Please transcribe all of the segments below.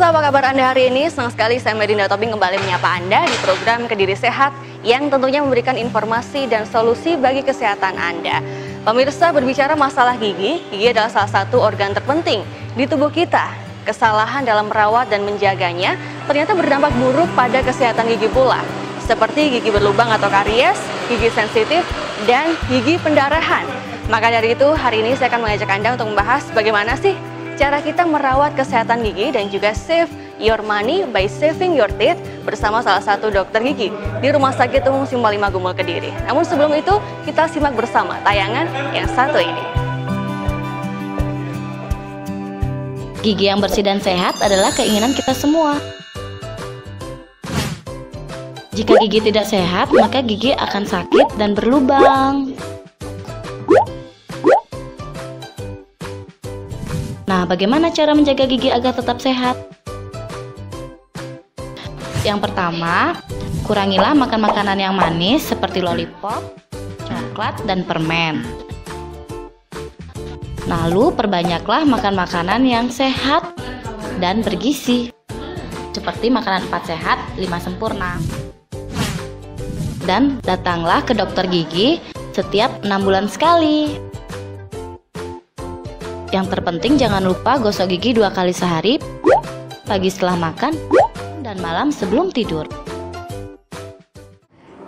Pemirsa, apa kabar Anda hari ini? Senang sekali saya Medina Tobing kembali menyapa Anda di program Kediri Sehat yang tentunya memberikan informasi dan solusi bagi kesehatan Anda. Pemirsa, berbicara masalah gigi adalah salah satu organ terpenting di tubuh kita. Kesalahan dalam merawat dan menjaganya ternyata berdampak buruk pada kesehatan gigi pula, seperti gigi berlubang atau karies, gigi sensitif, dan gigi pendarahan. Maka dari itu, hari ini saya akan mengajak Anda untuk membahas bagaimana sih cara kita merawat kesehatan gigi dan juga save your money by saving your teeth bersama salah satu dokter gigi di Rumah Sakit Umum Simpang 5 Gumul Kediri. Namun sebelum itu, kita simak bersama tayangan yang satu ini. Gigi yang bersih dan sehat adalah keinginan kita semua. Jika gigi tidak sehat, maka gigi akan sakit dan berlubang. Nah, bagaimana cara menjaga gigi agar tetap sehat? Yang pertama, kurangilah makan makanan yang manis seperti lollipop, coklat, dan permen. Lalu, perbanyaklah makan makanan yang sehat dan bergizi, seperti makanan 4 sehat, 5 sempurna. Dan datanglah ke dokter gigi setiap 6 bulan sekali. Yang terpenting jangan lupa gosok gigi 2 kali sehari, pagi setelah makan, dan malam sebelum tidur.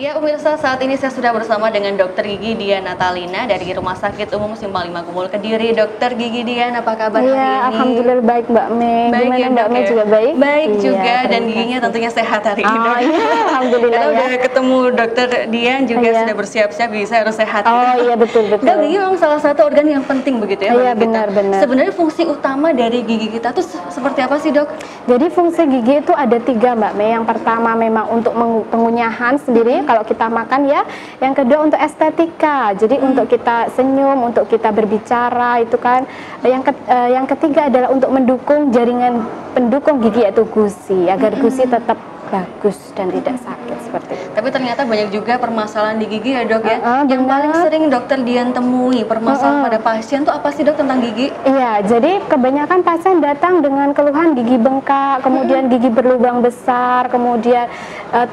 Ya pemirsa, saat ini saya sudah bersama dengan Dokter Gigi Dian Natalina dari Rumah Sakit Umum Simpang 5 Gumul Kediri. Dokter Gigi Dian, apa kabar hari ini? Alhamdulillah baik Mbak Mei. Baik. Gimana Ya, Mbak Mei juga baik? Baik juga, dan terima giginya kasih. tentunya sehat hari ini. Oh iya, alhamdulillah Kita ya. udah ketemu Dokter Dian juga Iya. sudah bersiap-siap, bisa harus sehat. Oh iya, betul. Dan gigi memang salah satu organ yang penting begitu ya Iya, bagi kita. benar. Sebenarnya fungsi utama dari gigi kita tuh seperti apa sih, Dok? Jadi fungsi gigi itu ada 3 Mbak Mei. Yang pertama memang untuk pengunyahan sendiri kalau kita makan ya. Yang kedua untuk estetika. Jadi untuk kita senyum, untuk kita berbicara itu kan. Yang ketiga adalah untuk mendukung jaringan pendukung gigi yaitu gusi agar gusi tetap bagus dan tidak sakit seperti itu. Tapi ternyata banyak juga permasalahan di gigi ya, Dok ya. Yang benar. paling sering Dokter Dian temui permasalahan pada pasien tuh apa sih, Dok, tentang gigi? Iya, jadi kebanyakan pasien datang dengan keluhan gigi bengkak, kemudian gigi berlubang besar, kemudian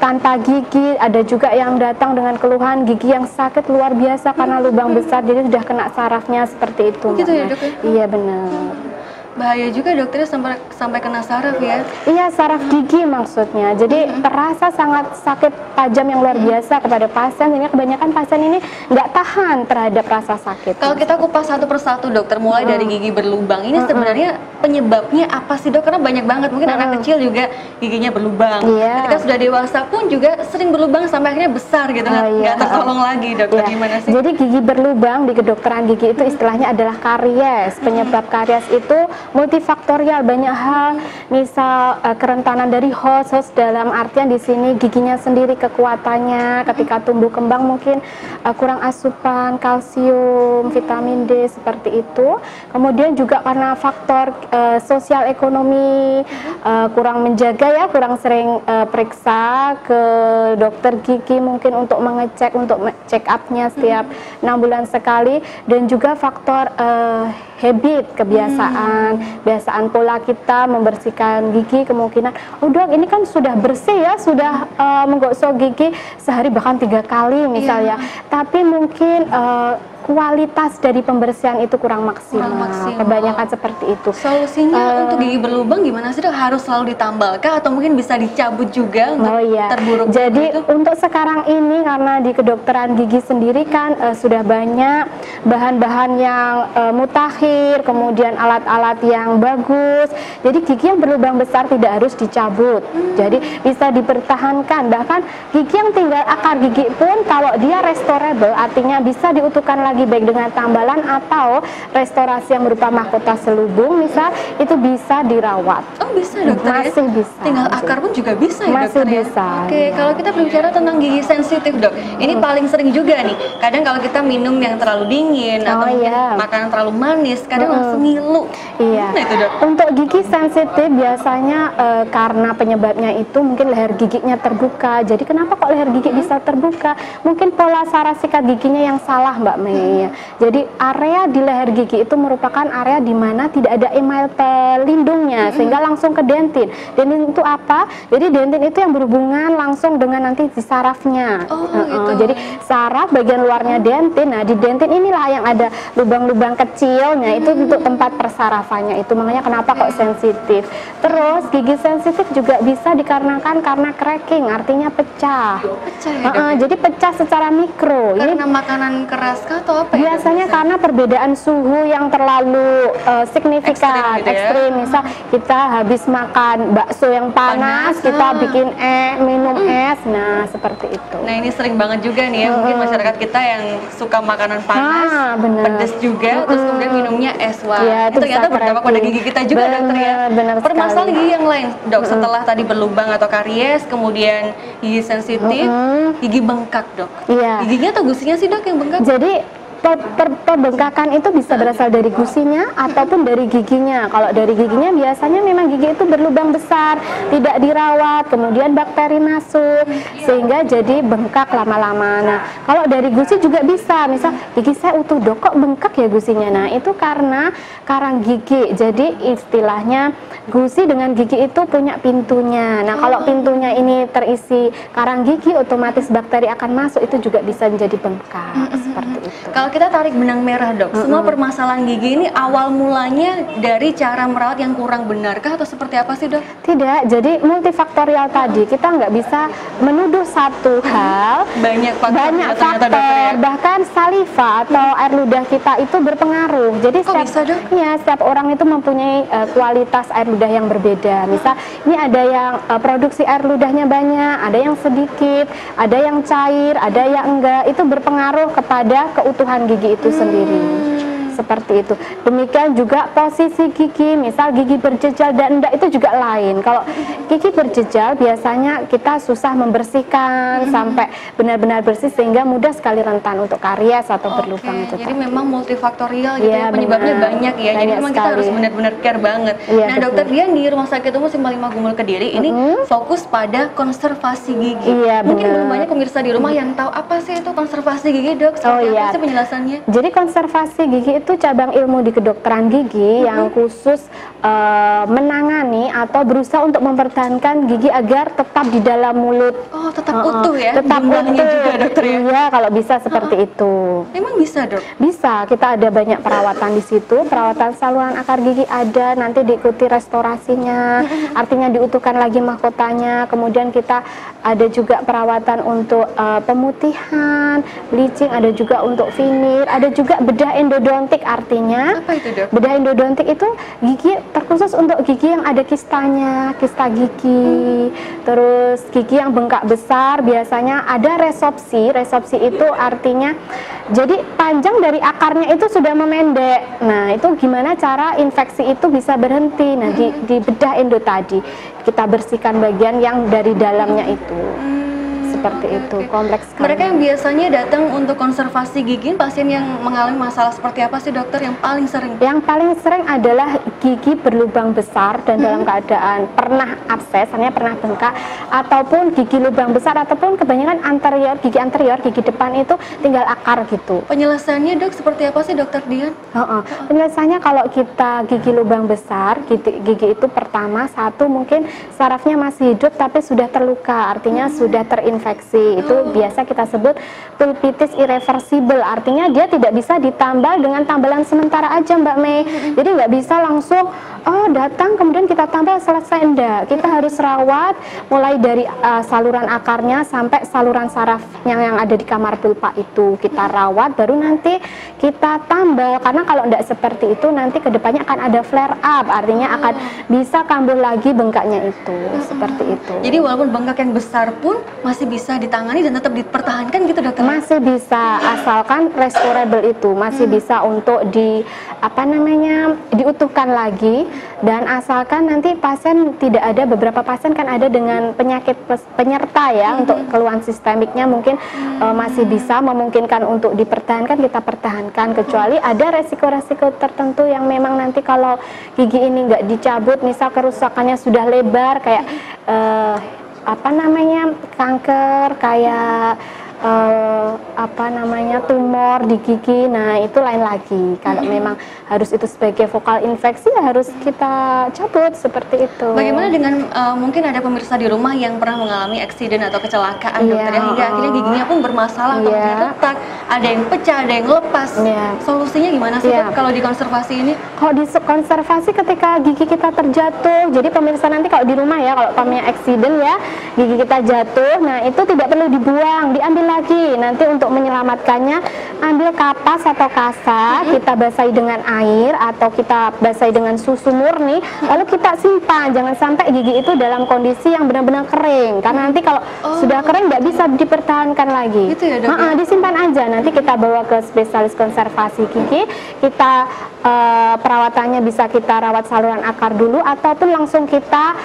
tanpa gigi. Ada juga yang datang dengan keluhan gigi yang sakit luar biasa karena lubang besar, jadi sudah kena sarafnya seperti itu. Gitu ya, Dok ya? Iya benar. Bahaya juga dokternya sampai kena saraf ya. Iya, saraf gigi maksudnya. Jadi terasa sangat sakit tajam yang luar biasa kepada pasien. Sehingga kebanyakan pasien ini nggak tahan terhadap rasa sakit. Kalau kita kupas satu persatu, dokter, mulai dari gigi berlubang ini sebenarnya penyebabnya apa sih, Dok? Karena banyak banget, mungkin anak kecil juga giginya berlubang. Iya. Ketika sudah dewasa pun juga sering berlubang sampai akhirnya besar gitu, nggak tertolong lagi, dokter. Gimana sih? Jadi gigi berlubang di kedokteran gigi itu istilahnya adalah karies. Penyebab karies itu multifaktorial, banyak hal, misal kerentanan dari host dalam artian di sini giginya sendiri kekuatannya ketika tumbuh kembang mungkin kurang asupan kalsium, vitamin D seperti itu. Kemudian juga karena faktor sosial ekonomi, kurang menjaga ya, kurang sering periksa ke dokter gigi mungkin untuk mengecek, untuk check up-nya setiap 6 bulan sekali, dan juga faktor habit, kebiasaan pola kita membersihkan gigi. Kemungkinan, Dok, ini kan sudah bersih ya, sudah menggosok gigi sehari bahkan 3 kali misalnya, tapi mungkin kualitas dari pembersihan itu kurang maksimal. Kebanyakan seperti itu. Solusinya untuk gigi berlubang gimana sih, Dok? Harus selalu ditambalkah atau mungkin bisa dicabut juga untuk terburuk? Jadi untuk sekarang ini karena di kedokteran gigi sendiri kan sudah banyak bahan-bahan yang mutakhir, kemudian alat-alat yang bagus. Jadi gigi yang berlubang besar tidak harus dicabut. Jadi bisa dipertahankan. Bahkan gigi yang tinggal akar gigi pun kalau dia restorable, artinya bisa diutuhkan lagi baik dengan tambalan atau restorasi yang berupa mahkota selubung misal, itu bisa dirawat. Oh bisa, dokter? Masih bisa. Tinggal akar pun juga bisa ya, masih dokter? bisa. Oke, kalau kita berbicara tentang gigi sensitif, Dok, ini paling sering juga nih. Kadang kalau kita minum yang terlalu dingin atau mungkin makanan terlalu manis, kadang langsung ngilu. Iya. Nah itu, Dok. Untuk gigi sensitif biasanya karena penyebabnya itu mungkin leher giginya terbuka. Jadi kenapa kok leher gigi bisa terbuka? Mungkin pola saraf sikat giginya yang salah, Mbak Mei. Iya. Jadi area di leher gigi itu merupakan area di mana tidak ada email pelindungnya sehingga langsung ke dentin. Dentin itu apa? Jadi dentin itu yang berhubungan langsung dengan nanti di sarafnya. Gitu. Jadi saraf bagian luarnya dentin. Nah, di dentin inilah yang ada lubang-lubang kecilnya itu untuk tempat persarafannya itu. Makanya kenapa kok sensitif. Terus gigi sensitif juga bisa dikarenakan karena cracking, artinya pecah. Pecah ya, Dok? Jadi pecah secara mikro. Karena makanan keras kah atau apa ya? Biasanya karena perbedaan suhu yang terlalu signifikan, Ekstrim gitu ya? ekstrim. Misal kita habis makan bakso yang panas, kita bikin minum es. Nah, seperti itu. Nah, ini sering banget juga nih ya, mungkin masyarakat kita yang suka makanan panas, bener. pedas juga, terus kemudian minumnya es. Wah, Ya, itu ternyata bisa berdampak pada gigi kita juga, dokter ya. Bener Permasalahan sekali. gigi yang lain, dok, setelah tadi berlubang atau karies, kemudian gigi sensitif, gigi bengkak, dok. Iya. Giginya atau gusinya sih, dok, yang bengkak? Jadi pembengkakan itu bisa berasal dari gusinya ataupun dari giginya. Kalau dari giginya biasanya memang gigi itu berlubang besar, tidak dirawat, kemudian bakteri masuk sehingga jadi bengkak lama-lama. Nah, kalau dari gusi juga bisa, misal gigi saya utuh dok, kok bengkak ya gusinya. Nah, itu karena karang gigi. Jadi istilahnya gusi dengan gigi itu punya pintunya. Nah, kalau pintunya ini terisi karang gigi, otomatis bakteri akan masuk, itu juga bisa menjadi bengkak seperti itu. Kalau kita tarik benang merah, dok, semua permasalahan gigi ini awal mulanya dari cara merawat yang kurang benarkah atau seperti apa sih, dok? Tidak, jadi multifaktorial tadi, kita nggak bisa menuduh satu hal, Banyak faktor, banyak ya, ternyata, faktor, dokter ya. bahkan saliva atau air ludah kita itu berpengaruh. Jadi Kok bisa, dok? setiap orang itu mempunyai kualitas air ludah yang berbeda. Misal ini ada yang produksi air ludahnya banyak, ada yang sedikit, ada yang cair, ada yang enggak. Itu berpengaruh kepada keutuhan gigi itu sendiri. Seperti itu. Demikian juga posisi gigi, misal gigi berjejal dan enggak, itu juga lain. Kalau gigi berjejal biasanya kita susah membersihkan sampai benar-benar bersih sehingga mudah sekali rentan untuk karies atau berlubang itu. Jadi memang multifaktorial gitu Iya, ya, penyebabnya benar. banyak ya. Jadi Banyak memang kita sekali. harus benar-benar care banget. Iya, Nah, betul. dokter Dian di Rumah Sakit Umum Simpang 5 Gumul Kediri ini fokus pada konservasi gigi. Iya, Mungkin benar. belum banyak pemirsa di rumah yang tahu apa sih itu konservasi gigi, dok. Seperti apa sih penjelasannya? Jadi konservasi gigi itu cabang ilmu di kedokteran gigi yang khusus menangani atau berusaha untuk mempertahankan gigi agar tetap di dalam mulut. Oh, tetap utuh ya? Tetap Jumlahnya utuh juga, dokter ya? Iya, kalau bisa seperti itu. Emang bisa, dok? Bisa, kita ada banyak perawatan di situ. Perawatan saluran akar gigi ada, nanti diikuti restorasinya, artinya diutuhkan lagi mahkotanya. Kemudian kita ada juga perawatan untuk pemutihan, bleaching, ada juga untuk veneer, ada juga bedah endodontik. Artinya Apa itu, dok? bedah endodontik itu gigi terkhusus untuk gigi yang ada kistanya, kista gigi. Terus gigi yang bengkak besar biasanya ada resopsi. Resopsi itu artinya jadi panjang dari akarnya itu sudah memendek. Nah, itu gimana cara infeksi itu bisa berhenti? Nah, di bedah endo tadi kita bersihkan bagian yang dari dalamnya itu. Seperti itu, kompleks sekali. Mereka yang biasanya datang untuk konservasi gigi, pasien yang mengalami masalah seperti apa sih, dokter, yang paling sering? Yang paling sering adalah gigi berlubang besar dan dalam keadaan pernah abses, artinya pernah bengkak, ataupun gigi lubang besar, ataupun kebanyakan gigi anterior, gigi depan itu tinggal akar gitu. Penjelasannya, dok, seperti apa sih, dokter Dian? Penjelasannya kalau kita gigi lubang besar, gigi itu pertama satu mungkin sarafnya masih hidup tapi sudah terluka, artinya sudah terinfeksi. Itu biasa kita sebut pulpitis irreversible, artinya dia tidak bisa ditambal dengan tambalan sementara aja, Mbak Mei. Jadi nggak bisa langsung datang kemudian kita tambal selesai, enggak. Kita harus rawat mulai dari saluran akarnya sampai saluran saraf yang ada di kamar pulpa itu kita rawat, baru nanti kita tambal. Karena kalau enggak seperti itu nanti kedepannya akan ada flare up, artinya akan bisa kambuh lagi bengkaknya itu. Seperti itu. Jadi walaupun bengkak yang besar pun masih bisa ditangani dan tetap dipertahankan gitu, dokter? Masih bisa, asalkan restorable itu masih bisa untuk diutuhkan lagi, dan asalkan nanti pasien tidak ada, beberapa pasien kan ada dengan penyakit penyerta ya, untuk keluhan sistemiknya mungkin masih bisa memungkinkan untuk dipertahankan, kita pertahankan, kecuali ada resiko-resiko tertentu yang memang nanti kalau gigi ini nggak dicabut, misal kerusakannya sudah lebar kayak kanker, kayak apa namanya tumor di gigi. Nah, itu lain lagi. Kalau memang harus itu sebagai vokal infeksi ya harus kita cabut seperti itu. Bagaimana dengan mungkin ada pemirsa di rumah yang pernah mengalami eksiden atau kecelakaan dokter ya, hingga akhirnya giginya pun bermasalah, kemudian retak, ada yang pecah, ada yang lepas. Solusinya gimana sih dok kalau di konservasi ini? Kalau di konservasi ketika gigi kita terjatuh, jadi pemirsa nanti kalau di rumah ya, kalau punya eksiden ya, gigi kita jatuh, nah itu tidak perlu dibuang, diambil lagi. Nanti untuk menyelamatkannya, ambil kapas atau kasa, kita basahi dengan air atau kita basahi dengan susu murni, lalu kita simpan. Jangan sampai gigi itu dalam kondisi yang benar-benar kering, karena nanti kalau sudah kering nggak bisa dipertahankan lagi. Gitu ya, dok, disimpan aja, nanti kita bawa ke spesialis konservasi gigi, kita perawatannya bisa kita rawat saluran akar dulu ataupun langsung kita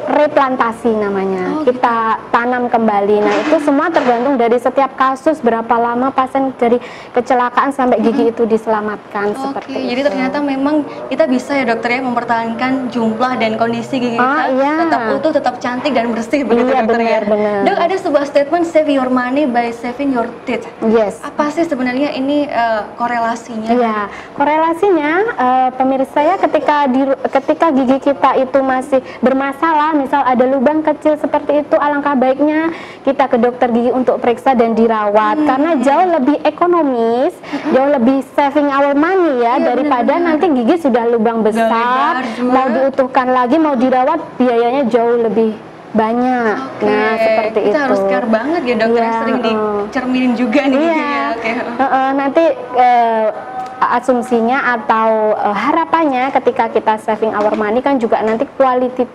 replantasi namanya, kita tanam kembali. Nah, itu semua tergantung dari setiap kasus, berapa lama pasien dari kecelakaan sampai gigi itu diselamatkan. Seperti itu. Jadi ternyata memang kita bisa ya dokter ya mempertahankan jumlah dan kondisi gigi kita tetap utuh, tetap cantik dan bersih begitu dokter ya. Dok, ada sebuah statement save your money by saving your teeth. Apa sih sebenarnya ini korelasinya? Korelasinya pemirsa ya, ketika gigi kita itu masih bermasalah, misal ada lubang kecil seperti itu, alangkah baiknya kita ke dokter gigi untuk periksa dan dirawat, karena jauh lebih ekonomis, jauh lebih saving our money ya, daripada nanti gigi sudah lubang besar, mau diutuhkan lagi, mau dirawat, biayanya jauh lebih banyak. Nah, seperti itu. Kita harus care banget ya dokter, sering dicerminin juga nih giginya. Nanti asumsinya atau harapannya ketika kita saving our money kan juga nanti quality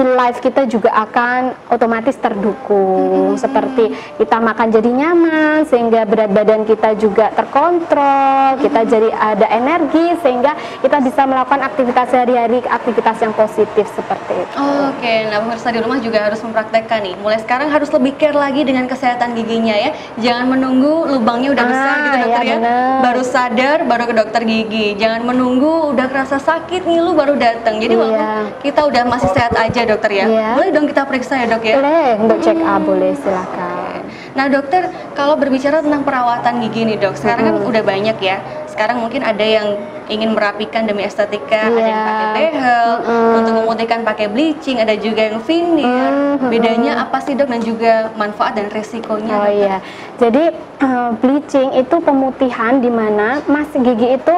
life kita juga akan otomatis terdukung. Seperti kita makan jadi nyaman, sehingga berat badan kita juga terkontrol, kita jadi ada energi, sehingga kita bisa melakukan aktivitas sehari-hari, aktivitas yang positif seperti itu. Nah pemirsa di rumah juga harus mempraktekkan nih, mulai sekarang harus lebih care lagi dengan kesehatan giginya ya. Jangan menunggu lubangnya udah besar gitu dokter ya, baru sadar baru ke dokter gigi. Jangan menunggu udah kerasa sakit ngilu baru datang. Jadi walaupun kita udah masih sehat aja dokter ya, boleh dong kita periksa ya dok ya? Boleh, untuk check up boleh, silakan. Nah dokter, kalau berbicara tentang perawatan gigi nih dok, sekarang kan udah banyak ya. Sekarang mungkin ada yang ingin merapikan demi estetika, ada yang pakai behel, untuk memutihkan pakai bleaching, ada juga yang veneer. Bedanya apa sih dok, dan juga manfaat dan resikonya? Jadi bleaching itu pemutihan di mana gigi itu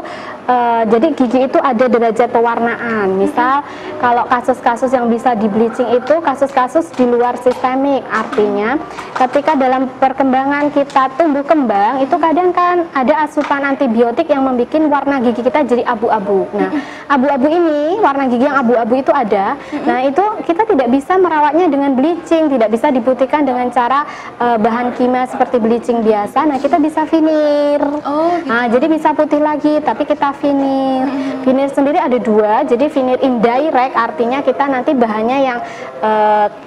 jadi gigi itu ada derajat pewarnaan. Misal kalau kasus-kasus yang bisa di bleaching itu kasus-kasus di luar sistemik, artinya ketika dalam perkembangan kita tumbuh kembang itu kadang kan ada asupan antibiotik yang membuat warna gigi kita jadi abu-abu. Nah, abu-abu ini, warna gigi yang abu-abu itu ada. Nah, itu kita tidak bisa merawatnya dengan bleaching, tidak bisa diputihkan dengan cara bahan kimia seperti bleaching biasa. Nah, kita bisa veneer. Nah, jadi bisa putih lagi, tapi kita veneer. Veneer sendiri ada dua, jadi veneer indirect, artinya kita nanti bahannya yang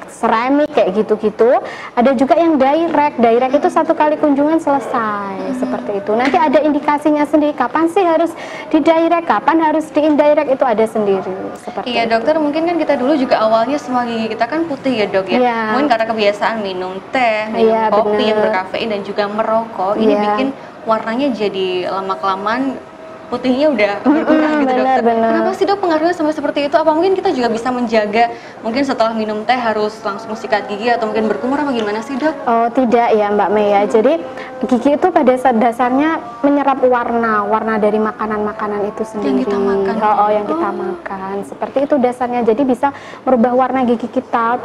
seramik kayak gitu-gitu. Ada juga yang direct. Direct itu satu kali kunjungan selesai, seperti itu. Nanti ada indikasinya sendiri, kapan sih harus di direct, kapan harus di indirect, itu ada sendiri. Seperti itu. Dokter, mungkin kan kita dulu juga awalnya semua gigi kita kan putih ya dok ya. Mungkin karena kebiasaan minum teh, minum kopi yang berkafein dan juga merokok, ini bikin warnanya jadi lama-kelamaan putihnya udah berkurang gitu dokter. Kenapa sih dok pengaruhnya sampai seperti itu? Apa mungkin kita juga bisa menjaga, mungkin setelah minum teh harus langsung sikat gigi atau mungkin berkumur, apa gimana sih dok? Tidak ya Mbak Mei ya. Jadi gigi itu pada dasarnya menyerap warna dari makanan-makanan itu sendiri. Yang kita makan. Yang kita makan. Seperti itu dasarnya. Jadi bisa merubah warna gigi kita.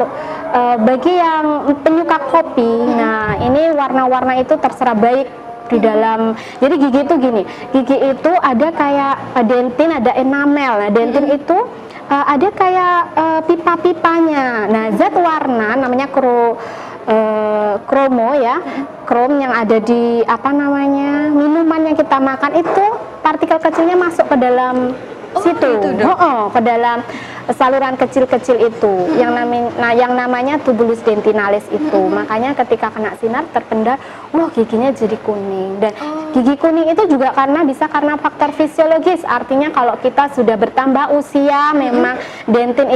Bagi yang penyuka kopi, nah ini warna-warna itu terserah baik di dalam. Jadi gigi itu gini, gigi itu ada kayak dentin, ada enamel. Nah, dentin itu ada kayak pipa-pipanya. Nah, zat warna namanya kromo ya, krom yang ada di minuman yang kita makan itu partikel kecilnya masuk ke dalam situ, ke dalam saluran kecil-kecil itu yang namanya tubulus dentinalis itu. Makanya ketika kena sinar terpendar, wah giginya jadi kuning. Dan gigi kuning itu juga karena faktor fisiologis. Artinya kalau kita sudah bertambah usia, memang dentin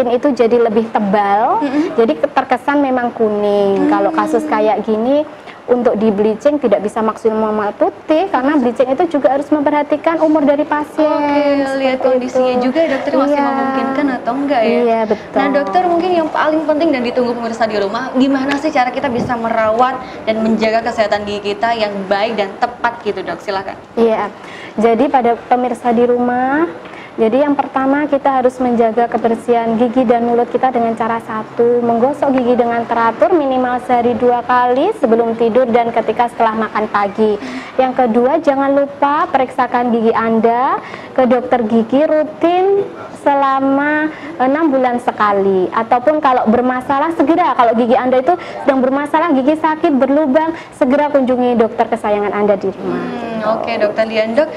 itu jadi lebih tebal. Jadi terkesan memang kuning. Kalau kasus kayak gini, untuk di bleaching tidak bisa maksimal putih karena bleaching itu juga harus memperhatikan umur dari pasien. Lihat kondisinya itu juga dokter masih memungkinkan atau enggak ya. Iya, betul. Nah dokter, mungkin yang paling penting dan ditunggu pemirsa di rumah, gimana sih cara kita bisa merawat dan menjaga kesehatan gigi kita yang baik dan tepat gitu dok, silakan. Iya, jadi pada pemirsa di rumah, jadi yang pertama kita harus menjaga kebersihan gigi dan mulut kita dengan cara satu, menggosok gigi dengan teratur minimal sehari 2 kali sebelum tidur dan ketika setelah makan pagi. Yang kedua, jangan lupa periksakan gigi Anda ke dokter gigi rutin selama 6 bulan sekali. Ataupun kalau bermasalah segera, kalau gigi Anda itu sedang bermasalah, gigi sakit, berlubang, segera kunjungi dokter kesayangan Anda di rumah. Oke dokter Dian. Dok,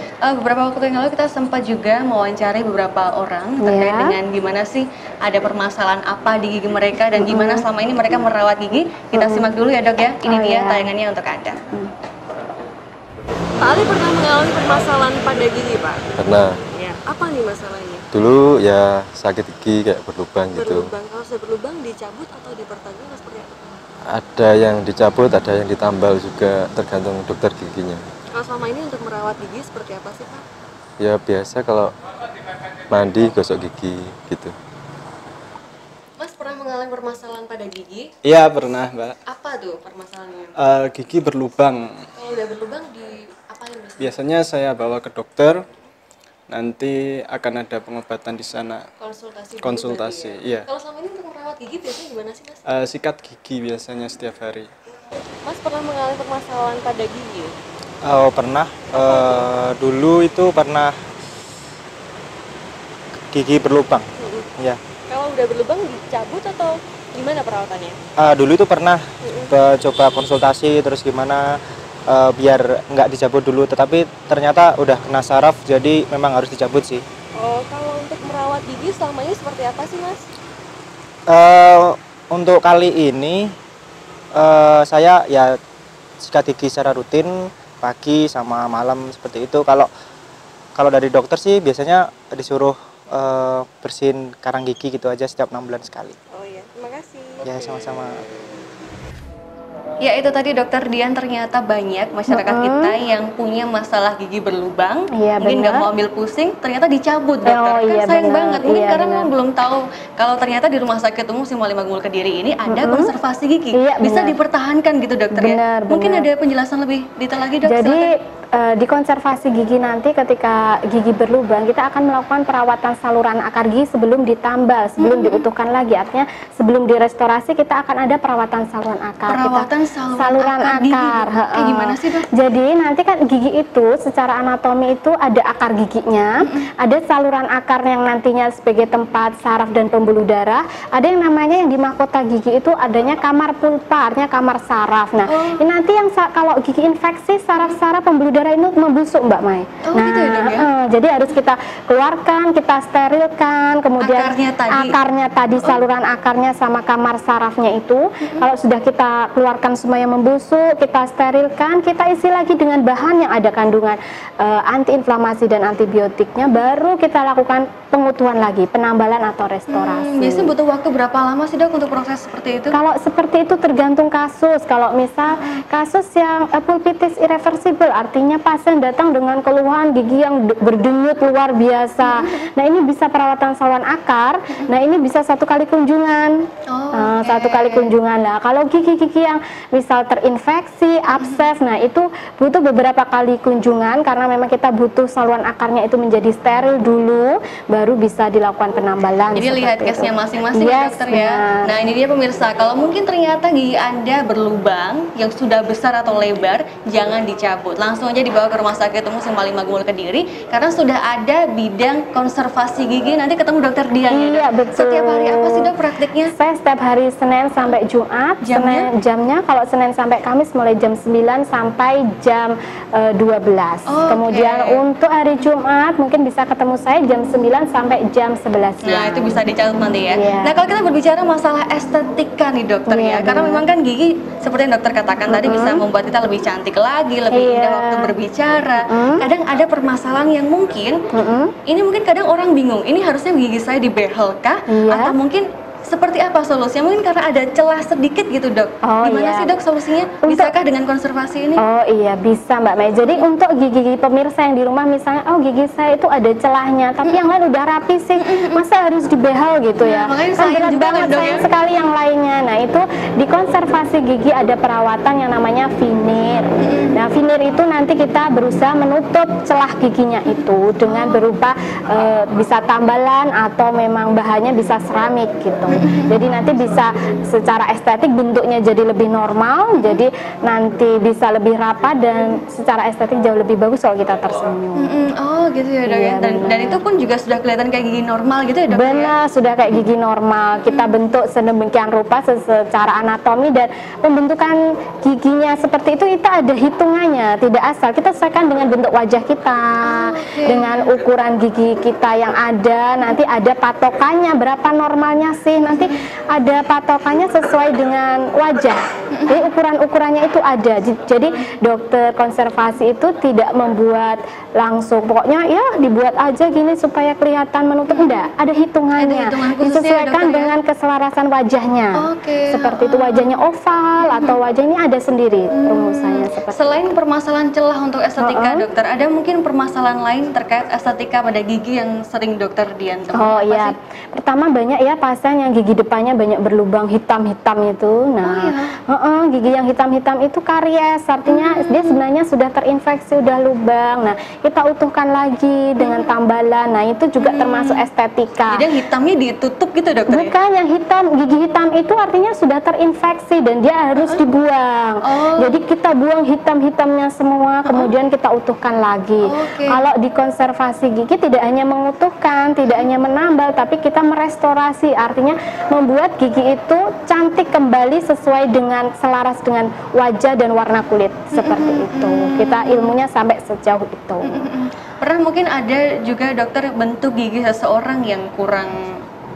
beberapa waktu yang lalu kita sempat juga mewawancari beberapa orang terkait dengan gimana sih ada permasalahan apa di gigi mereka dan gimana selama ini mereka merawat gigi. Kita simak dulu ya dok ya, ini dia tayangannya untuk Anda. Pak Ali pernah mengalami permasalahan pada gigi Pak? Pernah. Ya. Apa nih masalahnya? Dulu ya sakit gigi kayak berlubang gitu. Berlubang, kalau sudah berlubang dicabut atau dipertajam atau seperti apa? Ada yang dicabut, ada yang ditambal juga, tergantung dokter giginya. Kalau selama ini untuk merawat gigi seperti apa sih Pak? Ya biasa kalau mandi gosok gigi gitu. Mas pernah mengalami permasalahan pada gigi? Iya pernah Mbak. Apa tuh permasalahannya? Gigi berlubang. Kalau udah berlubang di apa yang biasanya? Biasanya saya bawa ke dokter, nanti akan ada pengobatan di sana. Konsultasi. Iya. Kalau selama ini untuk merawat gigi biasanya gimana sih Mas? Sikat gigi biasanya setiap hari. Mas pernah mengalami permasalahan pada gigi? Oh pernah, dulu itu pernah gigi berlubang. Ya. Kalau udah berlubang dicabut atau gimana perawatannya? Dulu itu pernah coba konsultasi terus gimana biar nggak dicabut dulu, tetapi ternyata udah kena saraf jadi memang harus dicabut sih. Oh, kalau untuk merawat gigi selama ini seperti apa sih Mas? Untuk kali ini saya ya sikat gigi secara rutin pagi sama malam seperti itu. Kalau dari dokter sih biasanya disuruh bersihin karang gigi gitu aja setiap 6 bulan sekali. Oh iya, terima kasih. Ya sama-sama. Ya itu tadi dokter Dian, ternyata banyak masyarakat kita yang punya masalah gigi berlubang, mungkin nggak mau ambil pusing, ternyata dicabut dokter. Kan sayang banget, mungkin karena memang belum tahu kalau ternyata di Rumah Sakit Umum Simoli Magmul Kediri ini ada konservasi gigi, bisa dipertahankan gitu dokter ya. Mungkin ada penjelasan lebih detail lagi dok. Jadi di konservasi gigi nanti ketika gigi berlubang kita akan melakukan perawatan saluran akar gigi sebelum ditambal, sebelum diutuhkan lagi. Artinya sebelum direstorasi kita akan ada perawatan saluran akar. Saluran akar. Gimana sih dok? Jadi nanti kan gigi itu secara anatomi itu ada akar giginya, ada saluran akar yang nantinya sebagai tempat saraf dan pembuluh darah, ada yang namanya yang di mahkota gigi itu adanya kamar pulpa, artinya kamar saraf. Nah ini nanti yang kalau gigi infeksi saraf-saraf pembuluh darah itu membusuk Mbak Mai. Nah gitu ya, dok, ya? Jadi harus kita keluarkan, kita sterilkan, kemudian akarnya tadi saluran akarnya sama kamar sarafnya itu kalau sudah kita keluarkan semua yang membusuk, kita sterilkan, kita isi lagi dengan bahan yang ada kandungan antiinflamasi dan antibiotiknya, baru kita lakukan pengutuhan lagi, penambalan atau restorasi. Biasanya butuh waktu berapa lama sih dok untuk proses seperti itu? Kalau seperti itu tergantung kasus. Kalau misal kasus yang pulpitis irreversible, artinya pasien datang dengan keluhan gigi yang berdenyut luar biasa. Nah ini bisa perawatan saluran akar. Nah ini bisa 1 kali kunjungan. Satu kali kunjungan. Nah kalau gigi-gigi yang misal terinfeksi, abses, nah itu butuh beberapa kali kunjungan karena memang kita butuh saluran akarnya itu menjadi steril dulu, baru bisa dilakukan penambalan. Jadi lihat case-nya masing-masing ya dokter ya. Nah ini dia pemirsa, kalau mungkin ternyata gigi Anda berlubang yang sudah besar atau lebar, jangan dicabut, langsung aja dibawa ke Rumah Sakit Umum Simoli Magmul Kediri karena sudah ada bidang konservasi gigi. Nanti ketemu dokter Dian ya dok? Betul. Setiap hari apa sih dok praktiknya? Saya setiap hari Senin sampai Jumat. Jamnya kalau Senin sampai Kamis mulai jam 9 sampai jam 12. Kemudian untuk hari Jumat mungkin mungkin bisa ketemu saya jam 9 sampai jam 11 siang. Nah, itu bisa dicatat nanti ya. Iya. Nah, kalau kita berbicara masalah estetika nih dokter Iya, ya, karena benar. memang kan gigi seperti yang dokter katakan tadi bisa membuat kita lebih cantik lagi, lebih Iya. indah waktu berbicara. Kadang ada permasalahan yang mungkin, ini mungkin kadang orang bingung, ini harusnya gigi saya dibehel kah? Iya. Atau mungkin seperti apa solusinya? Mungkin karena ada celah sedikit gitu dok. Oh, Gimana iya. sih dok solusinya? Bisakah dengan konservasi ini? Oh iya, bisa Mbak Mei. Jadi untuk gigi pemirsa yang di rumah misalnya, oh gigi saya itu ada celahnya, tapi yang lain udah rapi sih, masa harus dibehel gitu ya? makanya Kan sayang berat juga banget, kan, Dok, sayang ya? sekali yang lainnya. Nah itu di konservasi gigi ada perawatan yang namanya veneer. Nah veneer itu nanti kita berusaha menutup celah giginya itu dengan berupa bisa tambalan atau memang bahannya bisa seramik gitu. Jadi nanti bisa secara estetik bentuknya jadi lebih normal, jadi nanti bisa lebih rapat dan secara estetik jauh lebih bagus kalau kita tersenyum. Oh gitu ya dok ya. Iya, Dan benar. itu pun juga sudah kelihatan kayak gigi normal gitu ya dok ya? Benar, sudah kayak gigi normal. Kita bentuk sedemikian rupa secara anatomi, dan pembentukan giginya seperti itu ada hitungannya, tidak asal. Kita sesuaikan dengan bentuk wajah kita, dengan ukuran gigi kita yang ada. Nanti ada patokannya berapa normalnya sih. Nanti ada patokannya sesuai dengan wajah. Jadi ukuran-ukurannya itu ada. Jadi dokter konservasi itu tidak membuat langsung pokoknya ya dibuat aja gini supaya kelihatan menutup, enggak, ada hitungannya. Ada hitungan khususnya, Disesuaikan dokter, ya? dengan keselarasan wajahnya. Oke. Seperti itu, wajahnya oval atau wajah ini ada sendiri rumusannya seperti. Selain permasalahan celah untuk estetika dokter, ada mungkin permasalahan lain terkait estetika pada gigi yang sering dokter Dian temui? Oh Apa iya, sih? pertama banyak ya pasien yang gigi depannya banyak berlubang hitam-hitam itu. Nah, gigi yang hitam-hitam itu karies, artinya dia sebenarnya sudah terinfeksi, udah lubang. Nah, kita utuhkan lagi dengan tambalan. Nah, itu juga termasuk estetika. Jadi yang hitamnya ditutup gitu dokter ya? Bukan, yang hitam, gigi hitam itu artinya sudah terinfeksi dan dia harus dibuang. Jadi kita buang hitam-hitamnya semua, kemudian kita utuhkan lagi. Kalau di konservasi gigi tidak hanya mengutuhkan, tidak hanya menambal, tapi kita merestorasi, artinya membuat gigi itu cantik kembali sesuai dengan selaras dengan wajah dan warna kulit, seperti itu. Kita ilmunya sampai sejauh itu. Pernah mungkin ada juga dokter bentuk gigi seseorang yang kurang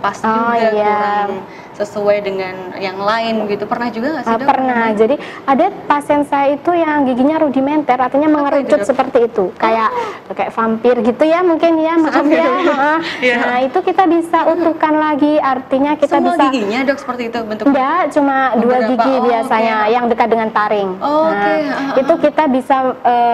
pas juga, iya. kurang sesuai dengan yang lain gitu. Pernah juga nggak sih dok? Pernah. Jadi ada pasien saya itu yang giginya rudimenter, artinya mengerucut dok? seperti itu, kayak vampir gitu ya mungkin ya, maaf ya. Iya. Nah itu kita bisa utuhkan lagi, artinya kita Semua bisa. giginya dok seperti itu bentuknya? Enggak, cuma dua Beberapa. gigi Oh, biasanya oke. yang dekat dengan taring. Oh, Nah, oke. itu kita bisa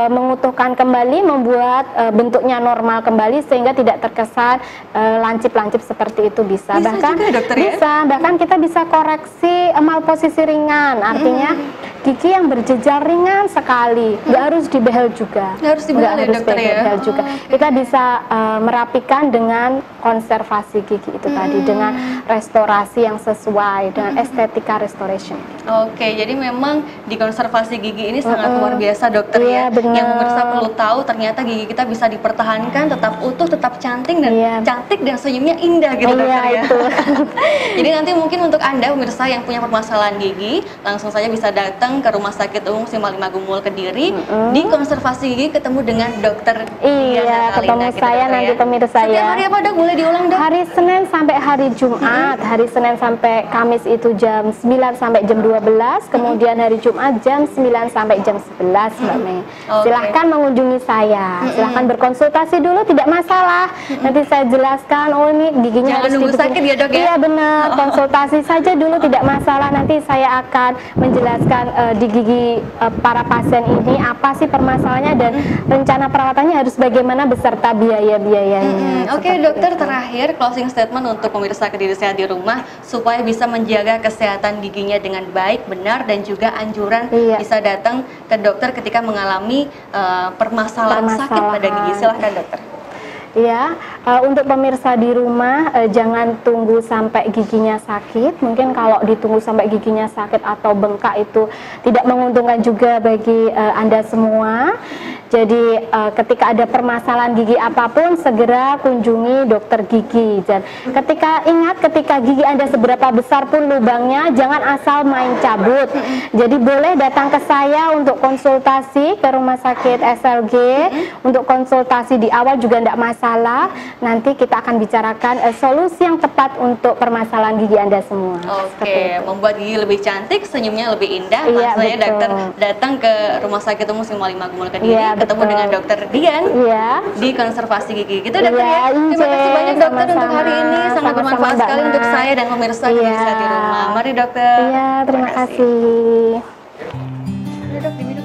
mengutuhkan kembali, membuat bentuknya normal kembali sehingga tidak terkesan lancip-lancip seperti itu bisa. Bisa Bahkan juga, dokter, ya? bisa, bahkan kita bisa koreksi malposisi ringan, artinya gigi yang berjejar ringan sekali, nggak harus dibehel juga. Nggak harus dibehel ya, dokter, ya? dibehel juga. Kita bisa merapikan dengan konservasi gigi itu tadi, dengan restorasi yang sesuai dengan estetika restoration. Oke, jadi memang di konservasi gigi ini sangat luar biasa dokter Iya, ya. benar. Yang pemirsa perlu tahu ternyata gigi kita bisa dipertahankan tetap utuh, tetap cantik dan Iya. cantik dan senyumnya indah gitu dokter Iya, ya. itu. Jadi nanti mungkin untuk Anda pemirsa yang punya permasalahan gigi, langsung saja bisa datang ke Rumah Sakit Umum 55 Gumul Kediri. Di konservasi gigi ketemu dengan dokter Iya, Diana ketemu Kalina gitu, saya dokter, nanti ya. pemirsa Setiap ya. hari apa dok? Boleh diulang dok? Hari Senin sampai hari Jumat, hari Senin sampai Kamis itu jam 9 sampai jam 12, kemudian hari Jumat jam 9 sampai jam 11, Mbak Mei. Oke. Silahkan mengunjungi saya, silahkan berkonsultasi dulu, tidak masalah. Nanti saya jelaskan, oh ini giginya Jangan harus nunggu dibikin. sakit ya, Dok, ya? Iya benar, konsultasi saja dulu, tidak masalah. Nanti saya akan menjelaskan di gigi para pasien ini apa sih permasalahannya dan rencana perawatannya harus bagaimana beserta biaya-biayanya. Oke Seperti dokter, itu. terakhir closing statement untuk pemirsa Kediri Sehat di rumah supaya bisa menjaga kesehatan giginya dengan baik, benar dan juga anjuran Iya. bisa datang ke dokter ketika mengalami permasalahan sakit pada gigi. Silahkan dokter. Ya, untuk pemirsa di rumah jangan tunggu sampai giginya sakit. Mungkin kalau ditunggu sampai giginya sakit atau bengkak itu tidak menguntungkan juga bagi Anda semua. Jadi ketika ada permasalahan gigi apapun segera kunjungi dokter gigi. Dan ketika gigi Anda seberapa besar pun lubangnya, jangan asal main cabut. Jadi boleh datang ke saya untuk konsultasi ke rumah sakit SLG, untuk konsultasi di awal juga tidak masalah. Nanti kita akan bicarakan solusi yang tepat untuk permasalahan gigi Anda semua. Oke, membuat gigi lebih cantik, senyumnya lebih indah. Iya, Maksudnya betul. dokter datang ke rumah sakit Umum Simol 5 Gumul Kediri, Iya, ketemu betul. dengan dokter Dian Iya. di konservasi gigi. Gitu dokter Iya, ya. Terima kasih banyak dokter untuk hari ini, sangat Sama-sama, bermanfaat Mbak sekali Nat. untuk saya dan pemirsa Iya. Gigi Sehat di rumah. Mari dokter. Iya, terima kasih. Udah, dok, diminum.